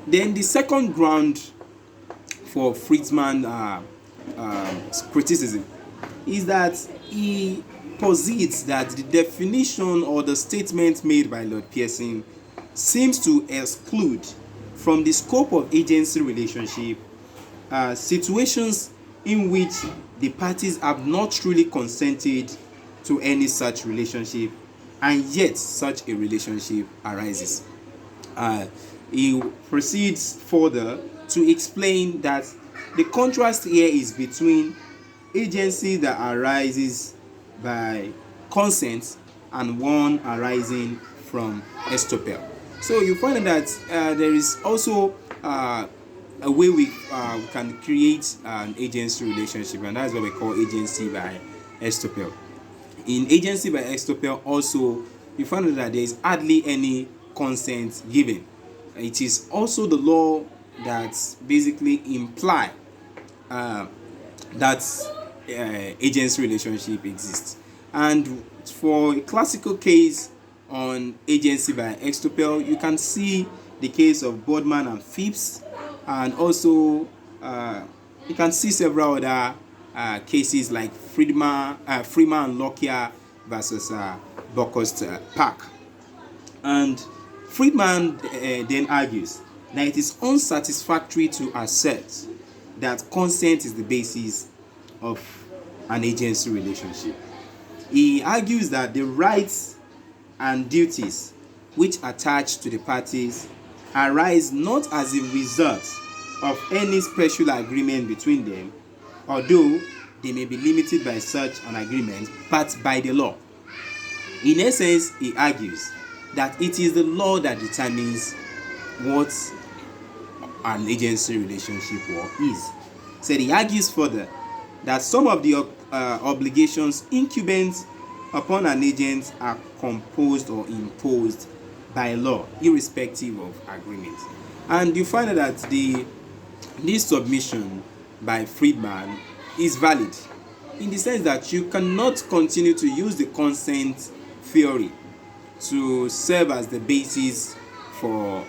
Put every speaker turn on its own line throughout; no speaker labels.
Then the second ground for Fridman criticism is that he posits that the definition or the statement made by Lord Pearson seems to exclude from the scope of agency relationship situations in which the parties have not truly consented to any such relationship, and yet such a relationship arises. He proceeds further to explain that the contrast here is between agency that arises by consent and one arising from estoppel. So you find that there is also a way we can create an agency relationship, and that's what we call agency by estoppel. In agency by estoppel, also you find that there is hardly any consent given. It is also the law that basically imply that agency relationship exists. And for a classical case on agency by estoppel, you can see the case of Boardman and Phipps, and also you can see several other cases like Fridman and Lockyer versus Buckhurst Park. And Fridman then argues that it is unsatisfactory to assert that consent is the basis of an agency relationship. He argues that the rights and duties which attach to the parties arise not as a result of any special agreement between them, although they may be limited by such an agreement, but by the law. In essence, he argues that it is the law that determines what an agency relationship is. So he argues further that some of the obligations incumbent upon an agent are composed or imposed by law, irrespective of agreement. And you find that this submission by Fridman is valid in the sense that you cannot continue to use the consent theory to serve as the basis for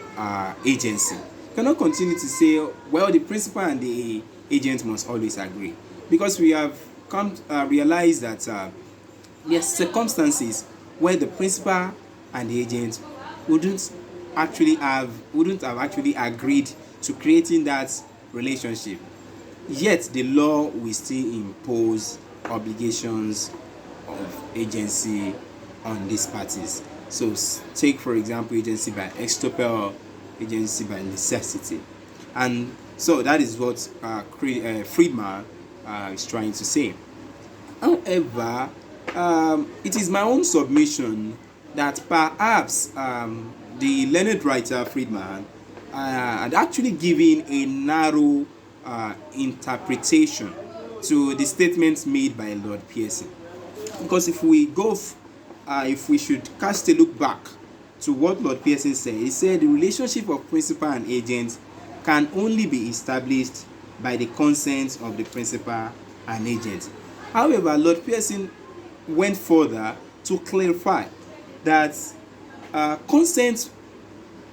agency. You cannot continue to say, well, the principal and the agent must always agree, because we have come to realize that there are circumstances where the principal and the agent wouldn't have actually agreed to creating that relationship, yet the law will still impose obligations of agency on these parties. So take for example agency by estoppel, agency by necessity, and so that is what Fridman is trying to say. However, it is my own submission that perhaps the learned writer Fridman had actually given a narrow interpretation to the statements made by Lord Pearson. Because if we should cast a look back to what Lord Pearson said, he said the relationship of principal and agent can only be established by the consent of the principal and agent. However, Lord Pearson went further to clarify that consent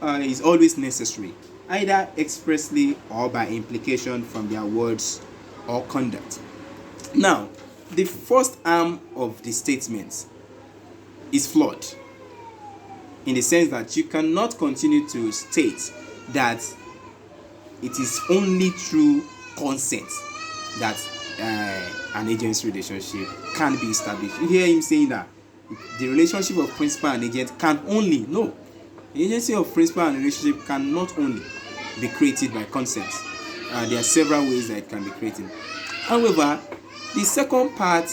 is always necessary, either expressly or by implication from their words or conduct. Now, the first arm of the statement is flawed in the sense that you cannot continue to state that it is only through consent that an agency relationship can be established. You hear him saying that the relationship of principal and agent can only, no, the agency of principal and relationship can not only be created by consent. There are several ways that it can be created. However, the second part